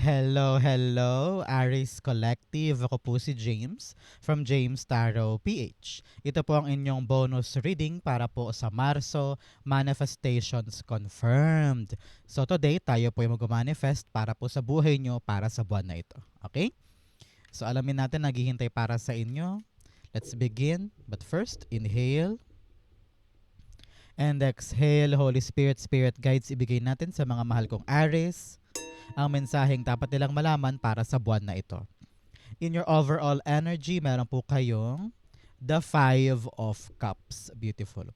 Hello, hello, Aries Collective. Ako po si James from James Tarot PH. Ito po ang inyong bonus reading para po sa Marso Manifestations Confirmed. So today, tayo po ay mag-manifest para po sa buhay nyo para sa buwan na ito. Okay? So alamin natin, naghihintay para sa inyo. Let's begin. But first, inhale and exhale. Holy Spirit, Spirit Guides, ibigay natin sa mga mahal kong Aries ang mensaheng dapat nilang malaman para sa buwan na ito. In your overall energy, meron po kayong the Five of Cups. Beautiful.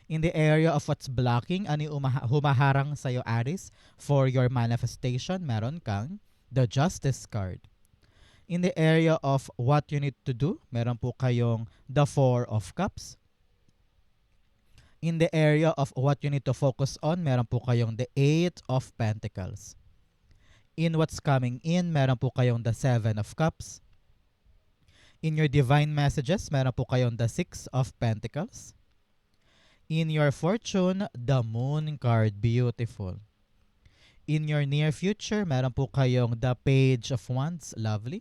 In the area of what's blocking, ano yung humaharang sa'yo, Aries, for your manifestation, meron kang the Justice card. In the area of what you need to do, meron po kayong the Four of Cups. In the area of what you need to focus on, meron po kayong the Eight of Pentacles. In what's coming in, meron po kayong the Seven of Cups. In your divine messages, meron po kayong the Six of Pentacles. In your fortune, the Moon card. Beautiful. In your near future, meron po kayong the Page of Wands. Lovely.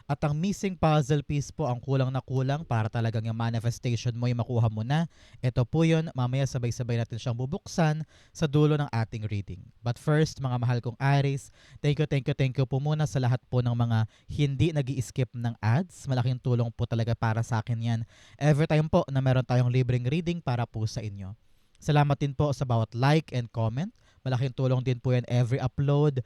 At ang missing puzzle piece po, ang kulang na kulang para talagang yung manifestation mo yung makuha mo na. Ito po yun, mamaya sabay-sabay natin siyang bubuksan sa dulo ng ating reading. But first, mga mahal kong Aries, thank you po muna sa lahat po ng mga hindi nag-i-skip ng ads. Malaking tulong po talaga para sa akin yan. Every time po na meron tayong libreng reading para po sa inyo. Salamat din po sa bawat like and comment. Malaking tulong din po yan every upload.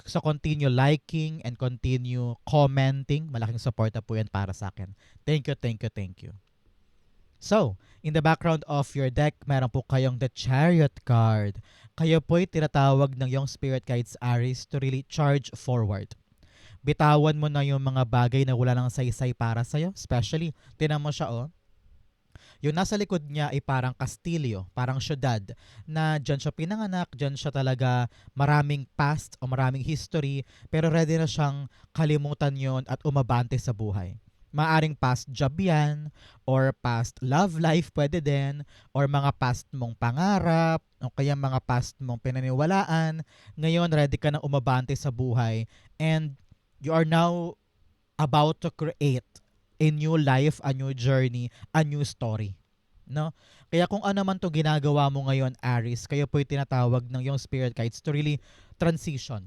So continue liking and continue commenting. Malaking support na po yan para sa akin. Thank you. So, in the background of your deck, meron po kayong the Chariot card. Kayo po'y tinatawag ng yung Spirit Guides Aries to really charge forward. Bitawan mo na yung mga bagay na wala nang saysay para sa'yo. Especially, tinan mo siya yung nasa likod niya ay parang kastilyo, parang syudad, na dyan siya pinanganak, dyan siya talaga maraming past o maraming history, pero ready na siyang kalimutan yon at umabante sa buhay. Maaring past job yan, or past love life pwede din, or mga past mong pangarap, o kaya mga past mong pinaniwalaan. Ngayon, ready ka na umabante sa buhay, and you are now about to create a new life, a new journey, a new story. No? Kaya kung ano man to ginagawa mo ngayon, Aries, kayo po yung tinatawag ng yung spirit guides to really transition.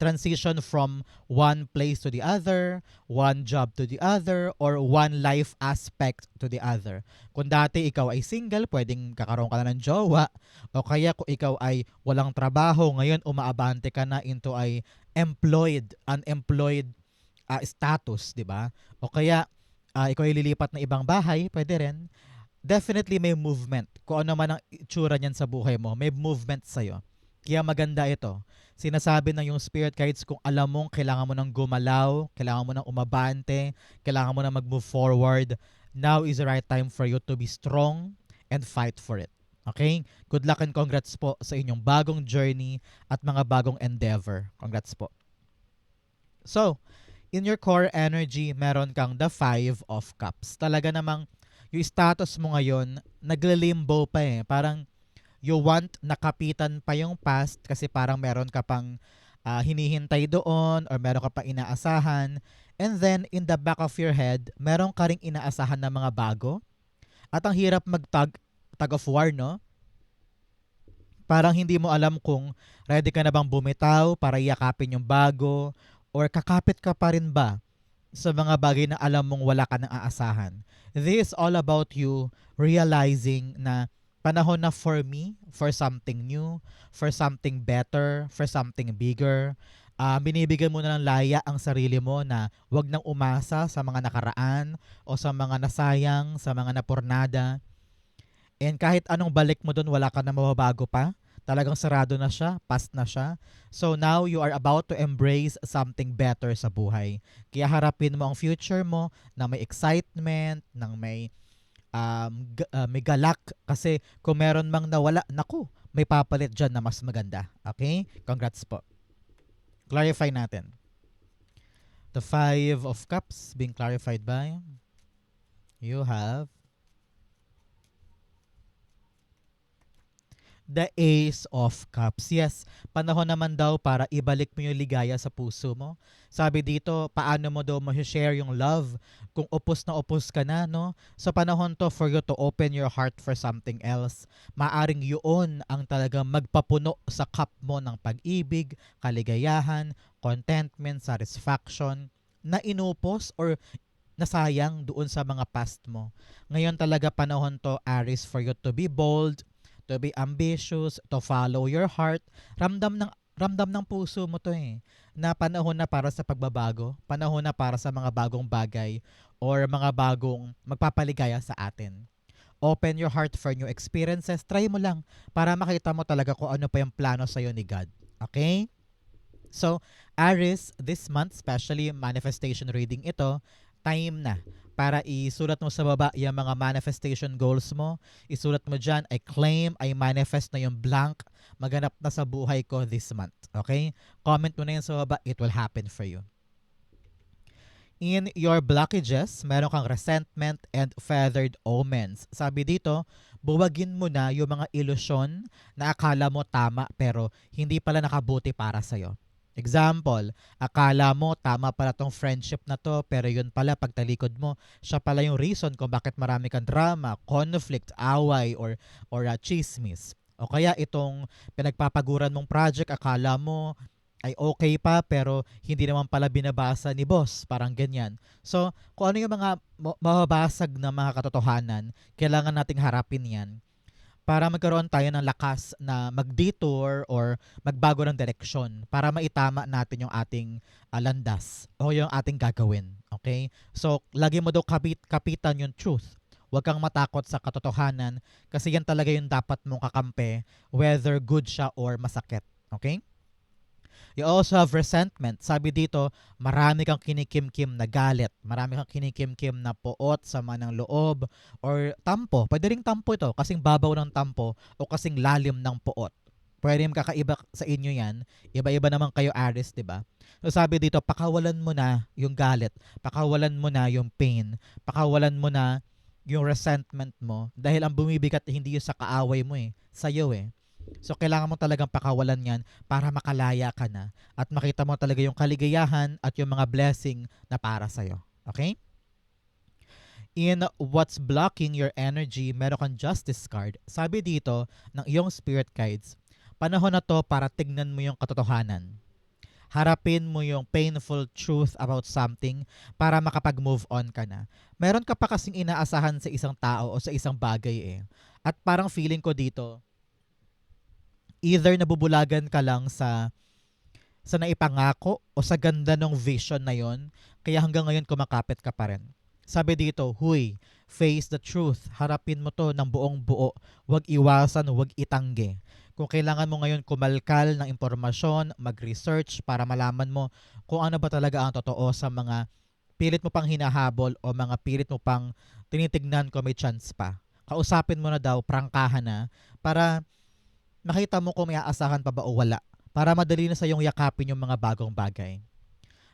Transition from one place to the other, one job to the other, or one life aspect to the other. Kung dati ikaw ay single, pwedeng kakaroon ka na ng jowa. O kaya kung ikaw ay walang trabaho, ngayon umaabante ka na into ay employed, unemployed status, di ba? O kaya ikaw ay lilipat na ibang bahay, pwede rin. Definitely may movement. Kung ano man ang itsura niyan sa buhay mo, may movement sa'yo. Kaya maganda ito. Sinasabi ng yung spirit guides kung alam mong kailangan mo ng gumalaw, kailangan mo ng umabante, kailangan mo ng mag-move forward, now is the right time for you to be strong and fight for it. Okay? Good luck and congrats po sa inyong bagong journey at mga bagong endeavor. Congrats po. So, in your core energy, meron kang the Five of Cups. Talaga namang yung status mo ngayon, naglilimbo pa eh. Parang you want nakapitan pa yung past kasi parang meron ka pang hinihintay doon or meron ka pang inaasahan. And then, in the back of your head, meron ka ring inaasahan na mga bago. At ang hirap tag of war, no? Parang hindi mo alam kung ready ka na bang bumitaw para yakapin yung bago or kakapit ka pa rin ba sa mga bagay na alam mong wala ka nang aasahan. This is all about you realizing na panahon na for me, for something new, for something better, for something bigger. Binibigyan mo na ng laya ang sarili mo na wag nang umasa sa mga nakaraan o sa mga nasayang, sa mga napurnada. And kahit anong balik mo doon, wala ka na mababago pa. Talagang sarado na siya, past na siya. So now you are about to embrace something better sa buhay. Kaya harapin mo ang future mo na may excitement, nang may galak. Kasi kung meron mang nawala, naku, may papalit dyan na mas maganda. Okay? Congrats po. Clarify natin. The Five of Cups being clarified by you have The Ace of Cups. Yes, panahon naman daw para ibalik mo yung ligaya sa puso mo. Sabi dito, paano mo daw ma-share yung love kung upos na upos ka na, no? So panahon to for you to open your heart for something else. Maaring yun ang talagang magpapuno sa cup mo ng pag-ibig, kaligayahan, contentment, satisfaction na inupos or nasayang doon sa mga past mo. Ngayon talaga panahon to, Aries, for you to be bold, to be ambitious, to follow your heart. Ramdam ng puso mo to na panahon na para sa pagbabago, panahon na para sa mga bagong bagay or mga bagong magpapaligaya sa atin. Open your heart for new experiences. Try mo lang para makita mo talaga kung ano pa yung plano sa'yo ni God. Okay? So, Aries, this month, especially manifestation reading ito, time na para isulat mo sa baba yung mga manifestation goals mo. Isulat mo dyan, I claim, I manifest na yung blank. Maganap na sa buhay ko this month. Okay? Comment mo na yun sa baba, it will happen for you. In your blockages, meron kang resentment and feathered omens. Sabi dito, buwagin mo na yung mga ilusyon na akala mo tama pero hindi pala nakabuti para sa'yo. Example, akala mo tama pala tong friendship na to pero yun pala pagtalikod mo, siya pala yung reason kung bakit marami kang drama, conflict, away or chismis. O kaya itong pinagpapaguran mong project, akala mo ay okay pa pero hindi naman pala binabasa ni boss, parang ganyan. So, kung ano yung mga mababasag na mga katotohanan, kailangan nating harapin yan para magkaroon tayo ng lakas na mag-detour or magbago ng direksyon para maitama natin yung ating landas o yung ating gagawin. Okay? So, lagi mo daw kapitan yung truth. Huwag kang matakot sa katotohanan kasi yan talaga yung dapat mong kakampi whether good siya or masakit. Okay? You also have resentment. Sabi dito, marami kang kinikimkim na galit. Marami kang kinikimkim na poot, sama ng loob, or tampo. Pwede rin tampo ito, kasing babaw ng tampo o kasing lalim ng poot. Pwede yung kakaiba sa inyo yan. Iba-iba naman kayo, Aries, di ba? So sabi dito, pakawalan mo na yung galit. Pakawalan mo na yung pain. Pakawalan mo na yung resentment mo. Dahil ang bumibigat hindi yung sa kaaway mo sa'yo So, kailangan mo talagang pakawalan yan para makalaya ka na at makita mo talaga yung kaligayahan at yung mga blessing na para sa'yo. Okay? In what's blocking your energy, meron kang justice card. Sabi dito ng iyong spirit guides, panahon na to para tignan mo yung katotohanan. Harapin mo yung painful truth about something para makapag-move on ka na. Meron ka pa kasing inaasahan sa isang tao o sa isang bagay At parang feeling ko dito, either nabubulagan ka lang sa naipangako o sa ganda ng vision na yon, kaya hanggang ngayon kumakapit ka pa rin. Sabi dito, huy, face the truth. Harapin mo to ng buong buo. Huwag iwasan, huwag itanggi. Kung kailangan mo ngayon kumalkal ng impormasyon, mag-research para malaman mo kung ano ba talaga ang totoo sa mga pilit mo pang hinahabol o mga pilit mo pang tinitignan kung may chance pa. Kausapin mo na daw, prangkahan na, para makita mo kung may aasahan pa ba o wala para madali na sa iyong yakapin yung mga bagong bagay.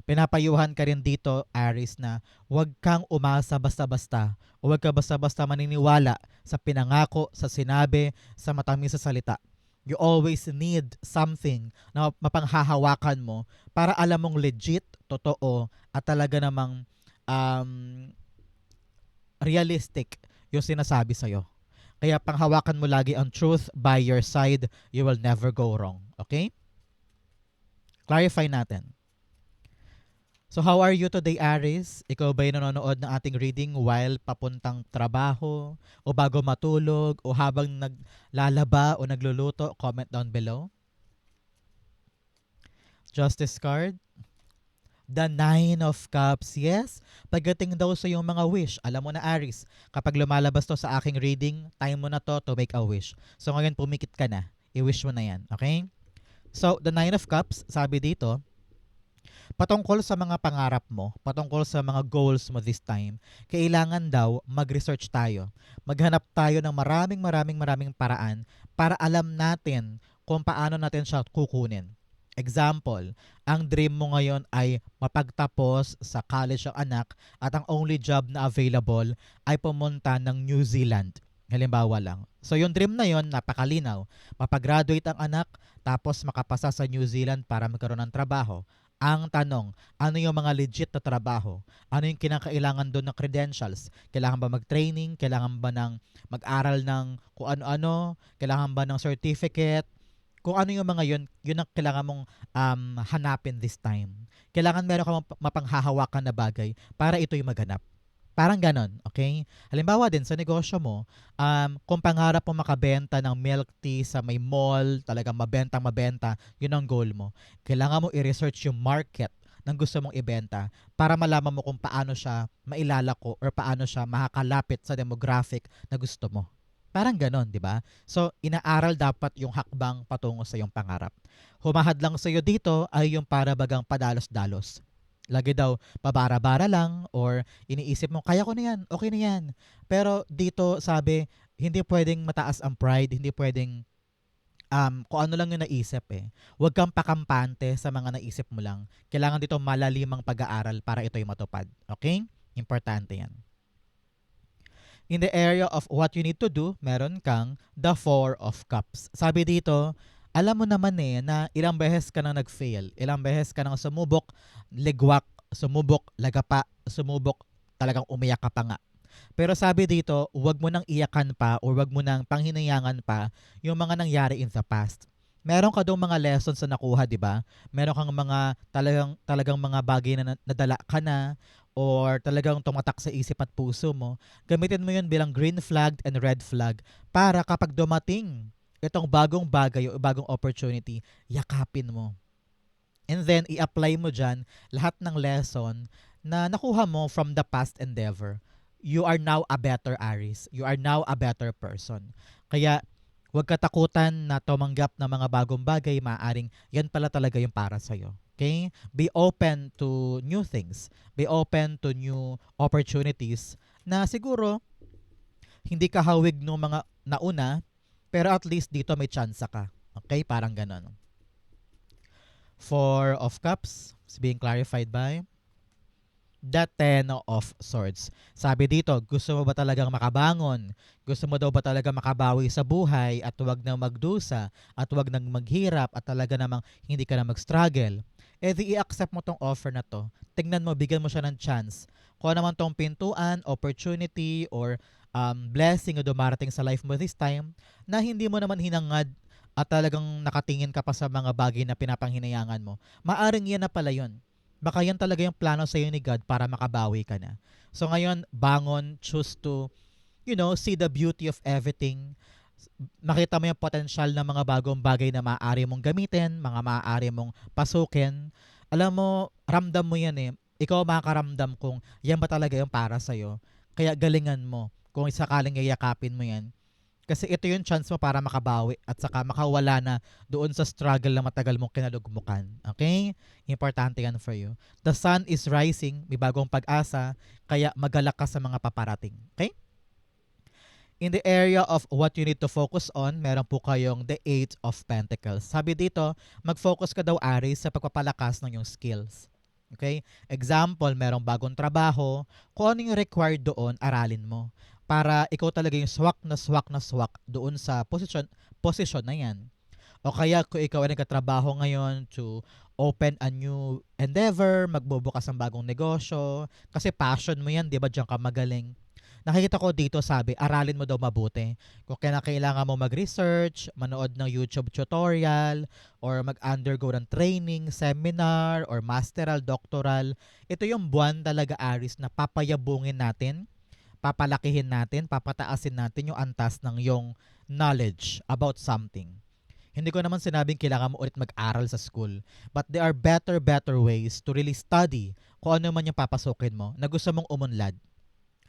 Pinapayuhan ka rin dito, Aries, na huwag kang umasa basta-basta o huwag ka basta-basta maniniwala sa pinangako, sa sinabi, sa matamis sa salita. You always need something na mapanghahawakan mo para alam mong legit, totoo, at talaga namang realistic yung sinasabi sa'yo. Kaya panghawakan mo lagi ang truth by your side. You will never go wrong. Okay? Clarify natin. So how are you today, Aries? Ikaw ba'y nanonood ng ating reading while papuntang trabaho o bago matulog o habang naglalaba o nagluluto? Comment down below. Justice card. The Nine of Cups. Yes, pagdating daw sa iyong mga wish. Alam mo na, Aries, kapag lumalabas to sa aking reading, time mo na to make a wish. So ngayon pumikit ka na. I-wish mo na yan. Okay? So, the Nine of Cups, sabi dito, patungkol sa mga pangarap mo, patungkol sa mga goals mo this time, kailangan daw mag-research tayo. Maghanap tayo ng maraming paraan para alam natin kung paano natin siya kukunin. Example, ang dream mo ngayon ay mapagtapos sa college ang anak at ang only job na available ay pumunta ng New Zealand. Halimbawa lang. So yung dream na yon napakalinaw. Mapagraduate ang anak, tapos makapasa sa New Zealand para magkaroon ng trabaho. Ang tanong, ano yung mga legit na trabaho? Ano yung kinakailangan doon ng credentials? Kailangan ba mag-training? Kailangan ba ng mag-aral ng kung ano-ano? Kailangan ba ng certificate? Kung ano yung mga yun ang kailangan mong hanapin this time. Kailangan meron ka mapanghahawakan na bagay para ito'y maganap. Parang ganon, okay? Halimbawa din sa negosyo mo, kung pangarap mo makabenta ng milk tea sa may mall, talagang mabenta, yun ang goal mo. Kailangan mo i-research yung market ng gusto mong ibenta para malaman mo kung paano siya mailalako or paano siya makakalapit sa demographic na gusto mo. Parang ganon, di ba? So, inaaral dapat yung hakbang patungo sa iyong pangarap. Humahad lang sa iyo dito ay yung para bagang padalos-dalos. Lagi daw pabara-bara lang or iniisip mo, kaya ko na yan, okay na yan. Pero dito sabi, hindi pwedeng mataas ang pride, hindi pwedeng kung ano lang yung naisip eh. Huwag kang pakampante sa mga naisip mo lang. Kailangan dito malalimang pag-aaral para ito'y matupad. Okay? Importante yan. In the area of what you need to do, meron kang the Four of Cups. Sabi dito, alam mo naman eh na ilang beses ka nang nag-fail, ilang beses ka nang sumubok, ligwak, sumubok, lagapa, sumubok, talagang umiyak ka pa nga. Pero sabi dito, huwag mo nang iyakan pa o huwag mo nang panghinayangan pa yung mga nangyari in the past. Meron ka daw mga lessons na nakuha, di ba? Meron kang mga talagang mga bagay na nadala ka na or talagang tumatak sa isip at puso mo. Gamitin mo yun bilang green flag and red flag para kapag dumating itong bagong bagay o bagong opportunity, yakapin mo. And then, i-apply mo dyan lahat ng lesson na nakuha mo from the past endeavor. You are now a better Aris. You are now a better person. Kaya, huwag katakutan na tumanggap ng mga bagong bagay. Maaring yan pala talaga yung para sa'yo. Okay? Be open to new things. Be open to new opportunities na siguro hindi ka hawig ng mga nauna, pero at least dito may chance ka. Okay? Parang ganon. Four of Cups is being clarified by the Ten of Swords. Sabi dito, gusto mo ba talagang makabangon? Gusto mo daw ba talaga makabawi sa buhay at huwag nang magdusa at huwag nang maghirap at talaga namang hindi ka na mag-struggle? Eh di i-accept mo tong offer na to. Tingnan mo, bigyan mo siya ng chance. Kung ano naman tong pintuan, opportunity, or blessing na dumarating sa life mo this time na hindi mo naman hinangad at talagang nakatingin ka pa sa mga bagay na pinapanghinayangan mo, maaring yan na pala yun. Baka yan talaga yung plano sa iyo ni God para makabawi ka na. So ngayon, bangon, choose to, see the beauty of everything. Makita mo yung potential ng mga bagong bagay na maaari mong gamitin, mga maaari mong pasukin. Alam mo, ramdam mo yan eh. Ikaw makakaramdam kung yan ba talaga yung para sa'yo. Kaya galingan mo. Kung sakaling yayakapin mo yan, kasi ito yung chance mo para makabawi at saka makawala na doon sa struggle na matagal mong kinalugmukan. Okay? Importante yan for you. The sun is rising, may bagong pag-asa, kaya magalak ka sa mga paparating. Okay? In the area of what you need to focus on, meron po kayong the Eight of Pentacles. Sabi dito, mag-focus ka daw, Aries, sa pagpapalakas ng iyong skills. Okay? Example, merong bagong trabaho, kung ano yung required doon, aralin mo para ikaw talaga yung swak doon sa position na yan. O kaya kung ikaw ay nagkatrabaho ngayon to open a new endeavor, magbubukas ng bagong negosyo, kasi passion mo yan, di ba, diyan ka magaling. Nakikita ko dito sabi, aralin mo daw mabuti. Kung kailangan mo mag-research, manood ng YouTube tutorial, or mag-undergo ng training, seminar, or masteral, doctoral, ito yung buwan talaga, Aris, na papayabungin natin, papalakihin natin, papataasin natin yung antas ng yung knowledge about something. Hindi ko naman sinabing kailangan mo ulit mag-aral sa school. But there are better ways to really study kung ano man yung papasukin mo na gusto mong umunlad.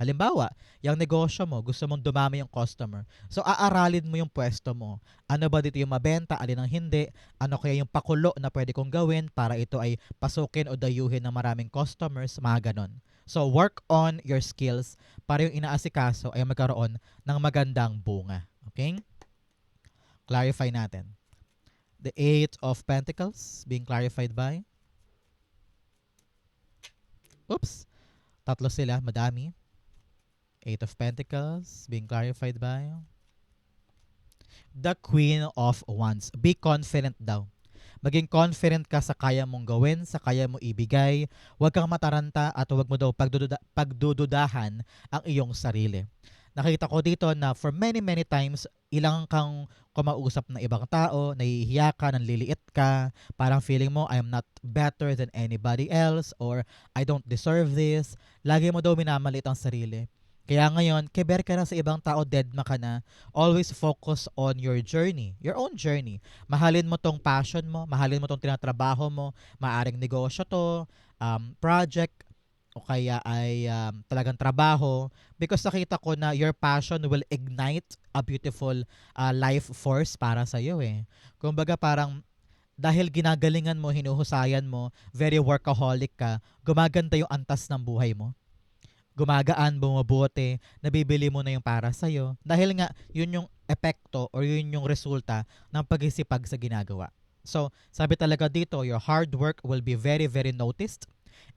Halimbawa, yung negosyo mo, gusto mong dumami yung customer. So, aaralin mo yung pwesto mo. Ano ba dito yung mabenta, alin ang hindi, ano kaya yung pakulo na pwede kong gawin para ito ay pasukin o dayuhin ng maraming customers, mga ganon. So, work on your skills para yung inaasikaso ay magkaroon ng magandang bunga. Okay? Clarify natin. The Eight of Pentacles being clarified by? Oops! Tatlo sila, madami. Eight of Pentacles being clarified by the Queen of Wands. Be confident daw. Maging confident ka sa kaya mong gawin, sa kaya mo ibigay. Huwag kang mataranta at huwag mo daw pagdududahan ang iyong sarili. Nakita ko dito na for many times, ilang kang kumausap ng ibang tao, nahihiya ka, nanliliit ka, parang feeling mo, I am not better than anybody else or I don't deserve this. Lagi mo daw minamalit ang sarili. Kaya ngayon, keber ka na sa ibang tao, deadma ka na. Always focus on your journey, your own journey. Mahalin mo tong passion mo, mahalin mo tong tinatrabaho mo, maaring negosyo to, project, o kaya ay talagang trabaho. Because nakita ko na your passion will ignite a beautiful life force para sa iyo eh. Kumbaga parang dahil ginagalingan mo, hinuhusayan mo, very workaholic ka, gumaganda yung antas ng buhay mo, gumagaan, bumubuti, nabibili mo na yung para sa'yo. Dahil nga, yun yung epekto or yun yung resulta ng pagsisipag sa ginagawa. So, sabi talaga dito, your hard work will be very noticed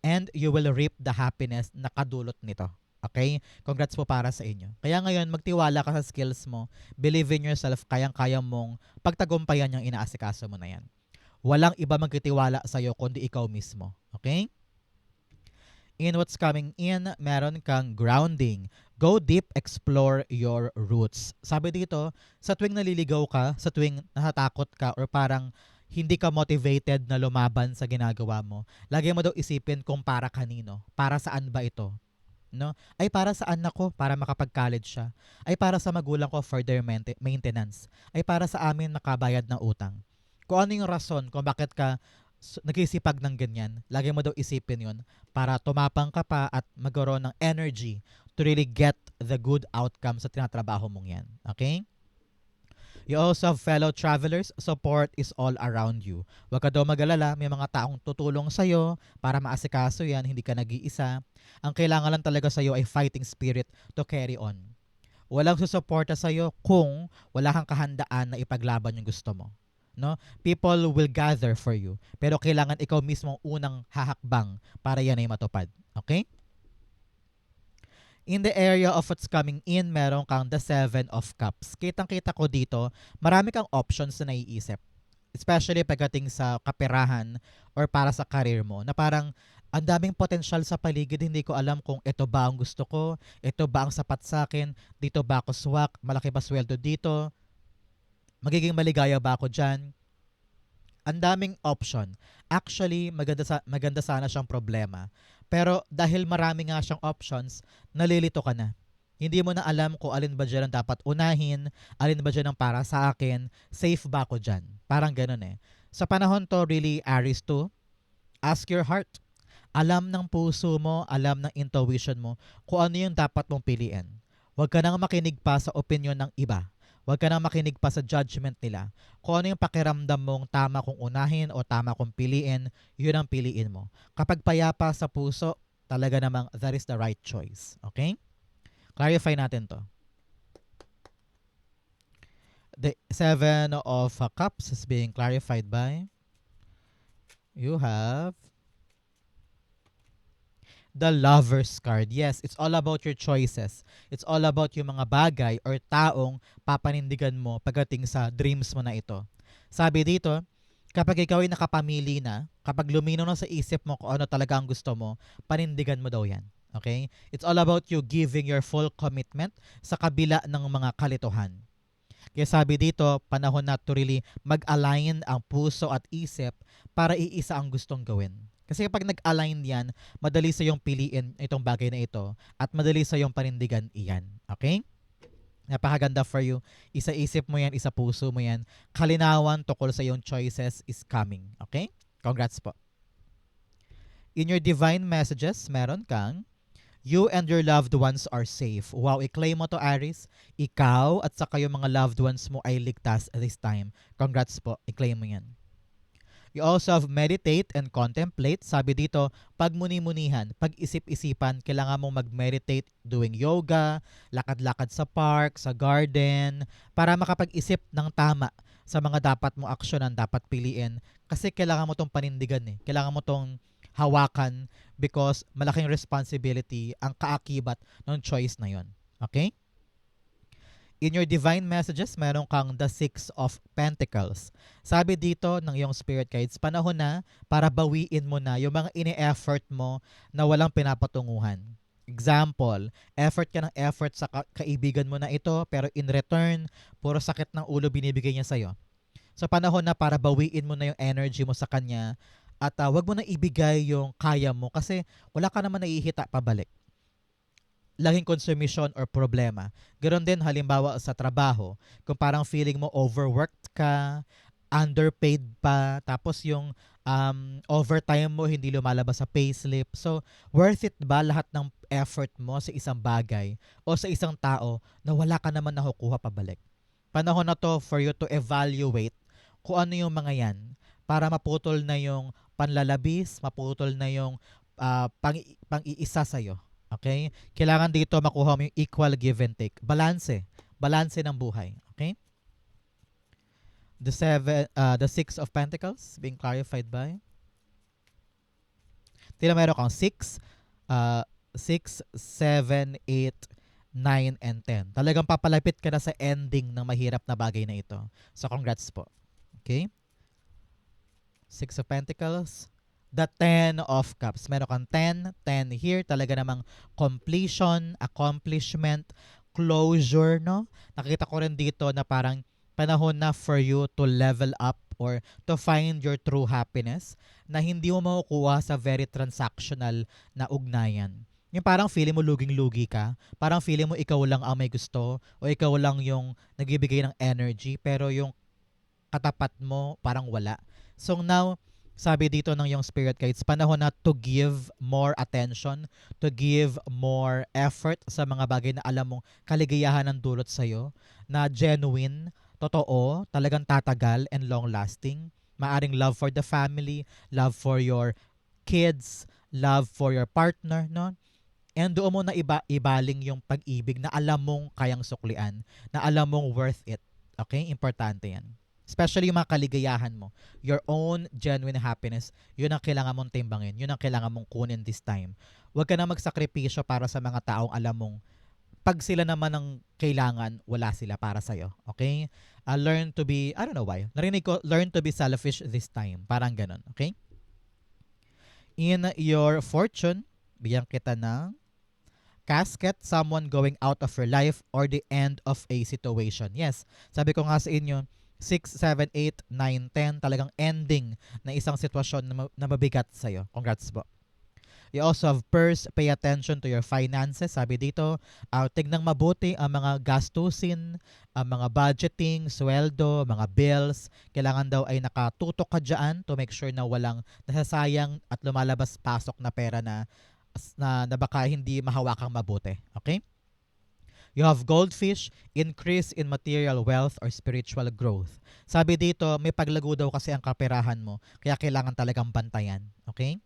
and you will reap the happiness na kadulot nito. Okay? Congrats po para sa inyo. Kaya ngayon, magtiwala ka sa skills mo. Believe in yourself, kayang-kaya mong pagtagumpayan yung inaasikaso mo na yan. Walang iba magtitiwala sa'yo kundi ikaw mismo. Okay? In what's coming in, meron kang grounding. Go deep, explore your roots. Sabi dito, sa tuwing naliligaw ka, sa tuwing natatakot ka, or parang hindi ka motivated na lumaban sa ginagawa mo, lagi mo daw isipin kung para kanino. Para saan ba ito? No? Ay para sa anak ko, para makapag-college siya. Ay para sa magulang ko for their maintenance. Ay para sa amin makabayad ng utang. Kung ano yung rason kung bakit ka nagsisipag ng ganyan, lagi mo daw isipin yun para tumapang ka pa at magkaroon ng energy to really get the good outcome sa tinatrabaho mong yan. Okay? You also have fellow travelers. Support is all around you. Huwag ka daw mag-alala. May mga taong tutulong sa'yo para maasikaso yan. Hindi ka nag-iisa. Ang kailangan lang talaga sa'yo ay fighting spirit to carry on. Walang susuporta sa'yo kung wala kang kahandaan na ipaglaban yung gusto mo. No? People will gather for you. Pero kailangan ikaw mismo unang hahakbang para yan ay matupad. Okay? In the area of what's coming in, meron kang the Seven of Cups. Kitang-kita ko dito, marami kang options na naiisip. Especially pagdating sa kaperahan or para sa career mo, na parang ang daming potential sa paligid, hindi ko alam kung ito ba ang gusto ko, ito ba ang sapat sa akin, dito ba ako swak, malaki ba sweldo dito, magiging maligaya ba ako dyan? Ang daming option. Actually, maganda sana siyang problema. Pero dahil marami nga siyang options, nalilito ka na. Hindi mo na alam kung alin ba dyan ang dapat unahin, alin ba dyan ang para sa akin, safe ba ako dyan? Parang ganun eh. Sa panahon to, really, Aries 2, ask your heart. Alam ng puso mo, alam ng intuition mo kung ano yung dapat mong piliin. Huwag ka nang makinig pa sa opinion ng iba. Huwag ka nang makinig pa sa judgment nila. Kung ano yung pakiramdam mong tama kong unahin o tama kong piliin, yun ang piliin mo. Kapag payapa sa puso, talaga namang that is the right choice. Okay? Clarify natin to. The Seven of Cups is being clarified by you have the Lover's card. Yes, it's all about your choices. It's all about yung mga bagay or taong papanindigan mo pagdating sa dreams mo na ito. Sabi dito, kapag ikaw ay nakapamili na, kapag luminaw na sa isip mo kung ano talaga ang gusto mo, panindigan mo daw yan. Okay? It's all about you giving your full commitment sa kabila ng mga kalituhan. Kaya sabi dito, panahon na to really mag-align ang puso at isip para iisa ang gustong gawin. Kasi kapag nag-align yan, madali sa yung piliin itong bagay na ito at madali sa yung panindigan iyan. Okay? Napakaganda for you. Isa isip mo yan, isa puso mo yan. Kalinawan tukol sa yung choices is coming. Okay? Congrats po. In your divine messages, meron kang you and your loved ones are safe. Wow, i-claim mo to, Aries. Ikaw at saka yung mga loved ones mo ay ligtas this time. Congrats po. I-claim mo yan. You also have meditate and contemplate. Sabi dito, pagmuni-munihan, pag-isip-isipan, kailangan mong mag-meditate doing yoga, lakad-lakad sa park, sa garden, para makapag-isip ng tama sa mga dapat mong aksyonan, dapat piliin. Kasi kailangan mo tong panindigan eh. Kailangan mo tong hawakan because malaking responsibility ang kaakibat ng choice na yon. Okay? In your divine messages, meron kang the Six of Pentacles. Sabi dito ng iyong spirit guides, panahon na para bawiin mo na yung mga ini-effort mo na walang pinapatunguhan. Example, effort ka ng effort sa kaibigan mo na ito, pero in return, puro sakit ng ulo binibigay niya sa'yo. So panahon na para bawiin mo na yung energy mo sa kanya at wag mo na ibigay yung kaya mo kasi wala ka naman naihita pabalik. Laging consumption or problema. Ganon din halimbawa sa trabaho, kung parang feeling mo overworked ka, underpaid pa, tapos yung overtime mo hindi lumalabas sa payslip. So, worth it ba lahat ng effort mo sa isang bagay o sa isang tao na wala ka naman nakukuha pabalik? Panahon na to for you to evaluate kung ano yung mga yan para maputol na yung panlalabis, maputol na yung pang-iisa sa'yo. Okay? Kailangan dito makuha mo yung equal give and take. Balanse. Balanse ng buhay. Okay? The Six of Pentacles being clarified by tila meron kang 6, 7, 8, 9, and 10. Talagang papalapit ka na sa ending ng mahirap na bagay na ito. So, congrats po. Okay? Six of Pentacles. The Ten of Cups. Meron kang 10 here. Talaga namang completion, accomplishment, closure, no? Nakita ko rin dito na parang panahon na for you to level up or to find your true happiness na hindi mo makukuha sa very transactional na ugnayan. Yung parang feeling mo luging-lugi ka, parang feeling mo ikaw lang ang may gusto o ikaw lang yung nagbibigay ng energy pero yung katapat mo parang wala. So now, sabi dito ng yung spirit guides, panahon na to give more attention, to give more effort sa mga bagay na alam mong kaligayahan ng dulot sa'yo, na genuine, totoo, talagang tatagal and long-lasting. Maaring love for the family, love for your kids, love for your partner, no? And doon mo na ibaling yung pag-ibig na alam mong kayang suklian, na alam mong worth it. Okay? Importante yan. Especially yung mga kaligayahan mo. Your own genuine happiness, yun ang kailangan mong timbangin. Yun ang kailangan mong kunin this time. Huwag ka na magsakripisyo para sa mga taong alam mong pag sila naman ang kailangan, wala sila para sa'yo. Okay? Learn to be, I don't know why. Narinig ko, learn to be selfish this time. Parang ganun. Okay? In your fortune, bigyan kita ng casket, someone going out of your life, or the end of a situation. Yes, sabi ko nga sa inyo, 6, 7, 8, 9, 10, talagang ending na isang sitwasyon na mabigat sa'yo. Congrats po. You also have purse, pay attention to your finances. Sabi dito, tignang mabuti ang mga gastusin, ang mga budgeting, sweldo, mga bills. Kailangan daw ay nakatutok ka dyan to make sure na walang nasasayang at lumalabas-pasok na pera na baka hindi mahawakang mabuti. Okay? You have goldfish, increase in material wealth or spiritual growth. Sabi dito, may paglago daw kasi ang kaperahan mo, kaya kailangan talagang bantayan. Okay?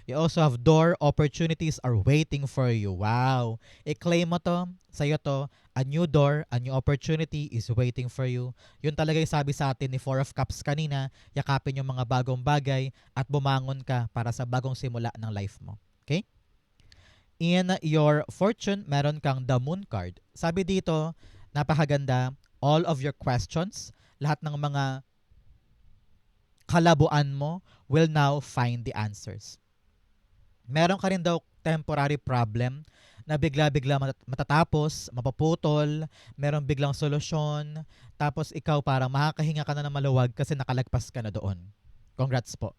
You also have door, opportunities are waiting for you. Wow! I-claim mo to, sa'yo to, a new door, a new opportunity is waiting for you. Yun talaga yung sabi sa atin ni Four of Cups kanina, yakapin yung mga bagong bagay at bumangon ka para sa bagong simula ng life mo. Okay? In your fortune, meron kang the moon card. Sabi dito, napakaganda, all of your questions, lahat ng mga kalabuan mo will now find the answers. Meron ka rin daw temporary problem na bigla-bigla matatapos, mapuputol, meron biglang solusyon, tapos ikaw parang makakahinga ka na ng maluwag kasi nakalagpas ka na doon. Congrats po.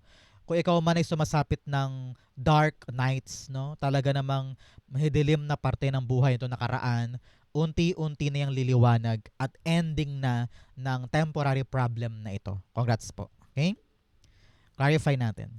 Kung ikaw man ay sumasapit ng dark nights, no? Talaga namang mahidilim na parte ng buhay ito nakaraan, unti-unti na yung liliwanag at ending na ng temporary problem na ito. Congrats po. Okay? Clarify natin.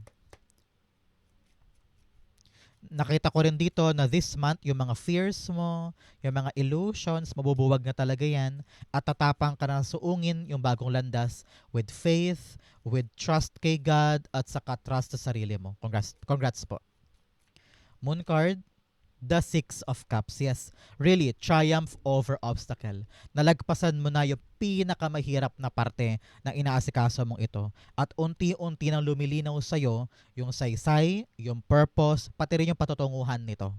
Nakita ko rin dito na this month, yung mga fears mo, yung mga illusions, mabubuwag na talaga yan at tatapang ka na suungin yung bagong landas with faith, with trust kay God at saka trust sa sarili mo. Congrats po. Moon card, The Six of Cups. Yes, really, triumph over obstacle. Nalagpasan mo na yung pinakamahirap na parte ng inaasikaso mong ito. At unti-unti nang lumilinaw sa'yo yung saysay, yung purpose, pati rin yung patutunguhan nito.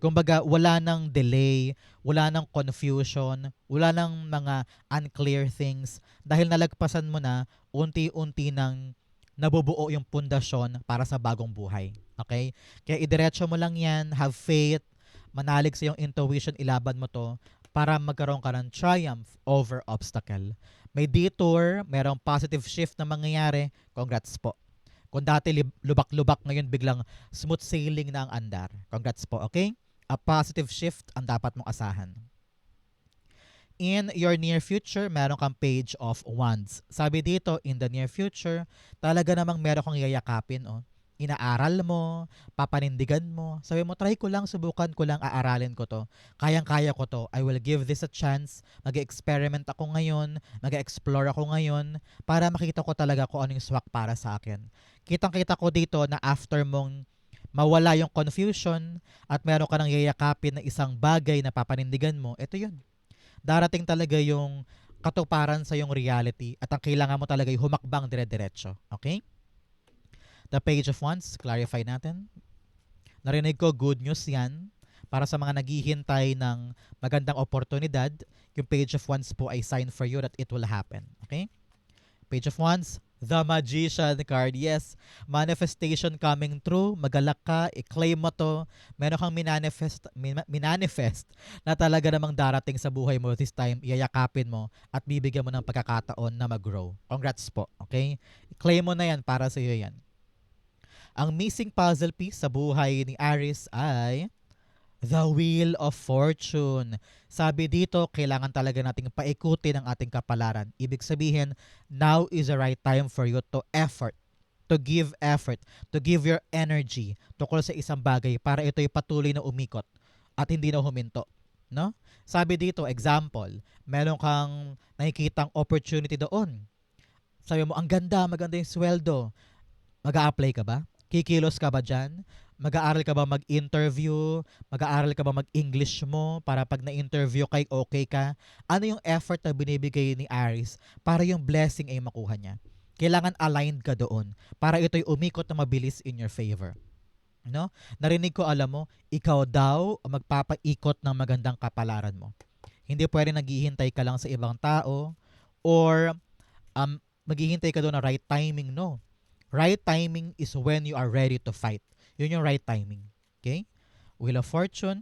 Kumbaga, wala nang delay, wala nang confusion, wala nang mga unclear things. Dahil nalagpasan mo na, unti-unti nang nabubuo yung pundasyon para sa bagong buhay. Okay? Kaya idiretso mo lang yan, have faith, manalig sa iyong intuition, ilaban mo to para magkaroon ka ng triumph over obstacle. May detour, merong positive shift na mangyayari, congrats po. Kung dati lubak-lubak, ngayon biglang smooth sailing na ang andar. Congrats po, okay? A positive shift ang dapat mong asahan. In your near future, meron kang page of wands. Sabi dito, in the near future, talaga namang meron kang yayakapin. Oh. Inaaral mo, papanindigan mo. Sabi mo, try ko lang, subukan ko lang, aaralin ko to. Kayang-kaya ko to. I will give this a chance. Mag-experiment ako ngayon, mag-explore ako ngayon, para makita ko talaga kung ano yung swak para sa akin. Kitang-kita ko dito na after mong mawala yung confusion at meron ka nang yayakapin na isang bagay na papanindigan mo, ito yun, darating talaga yung katuparan sa yung reality at ang kailangan mo talaga yung humakbang dire-diretso. Okay? The Page of Wands, clarify natin. Narinig ko, good news yan. Para sa mga naghihintay ng magandang oportunidad, yung Page of Wands po ay sign for you that it will happen. Okay? Page of Wands, the Magician card. Yes, manifestation coming true. Magalak ka, i-claim mo to. Meron kang minanifest na talaga namang darating sa buhay mo this time. Iyayakapin mo at bibigyan mo ng pagkakataon na mag-grow. Congrats po, okay? I-claim mo na yan, para sa iyo yan. Ang missing puzzle piece sa buhay ni Aries ay the Wheel of Fortune. Sabi dito, kailangan talaga nating paikutin ang ating kapalaran. Ibig sabihin, now is the right time for you to effort, to give your energy tungkol sa isang bagay para ito'y patuloy na umikot at hindi na huminto. No? Sabi dito, example, meron kang nakikitang opportunity doon. Sabi mo, ang ganda, maganda yung sweldo. Mag-a-apply ka ba? Kikilos ka ba dyan? Mag-aaral ka ba mag-interview? Mag-aaral ka ba mag-English mo para pag na-interview kay okay ka? Ano yung effort na binibigay ni Aries para yung blessing ay makuha niya? Kailangan aligned ka doon para ito'y umikot na mabilis in your favor. No? Narinig ko, alam mo, ikaw daw magpapaikot ng magandang kapalaran mo. Hindi pwede naghihintay ka lang sa ibang tao or maghihintay ka doon na right timing. No. Right timing is when you are ready to fight. Yun yung right timing. Okay? Wheel of Fortune.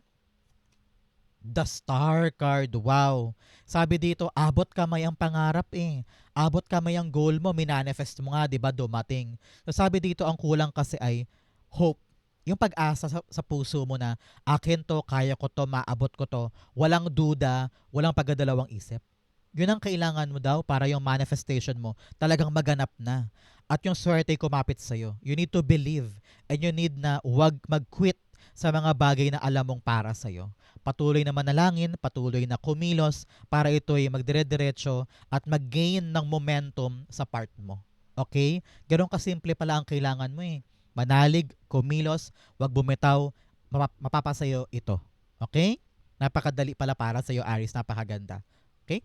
The Star card. Wow. Sabi dito, abot kamay ang pangarap eh. Abot kamay ang goal mo. Minanifest mo nga, di ba, dumating. So sabi dito, ang kulang kasi ay hope. Yung pag-asa sa puso mo na, akin to, kaya ko to, maabot ko to. Walang duda, walang pagdadalawang isip. Yun ang kailangan mo daw para yung manifestation mo talagang maganap na. At yung swerte ay kumapit sa'yo. You need to believe and you need na wag mag-quit sa mga bagay na alam mong para sa'yo. Patuloy na manalangin, patuloy na kumilos para ito'y magdire-diretso at mag-gain ng momentum sa part mo. Okay? Ganun kasimple pala ang kailangan mo eh. Manalig, kumilos, wag bumitaw, mapapasayo ito. Okay? Napakadali pala para sa'yo, Aries. Napakaganda. Okay?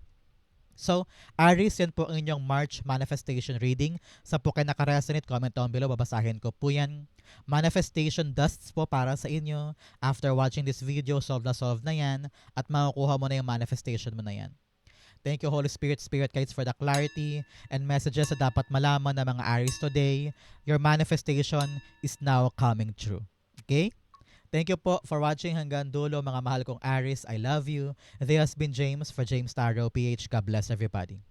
So, Aries, yan po ang inyong March manifestation reading. Sa po kayo nakaresonate, comment down below, babasahin ko po yan. Manifestation dusts po para sa inyo. After watching this video, solve na yan at makukuha mo na yung manifestation mo na yan. Thank you, Holy Spirit, Spirit Guides, for the clarity and messages na dapat malaman ng mga Aries today. Your manifestation is now coming true. Okay? Thank you po for watching hanggang dulo, mga mahal kong Aries. I love you. This has been James for James Tarot PH. God bless everybody.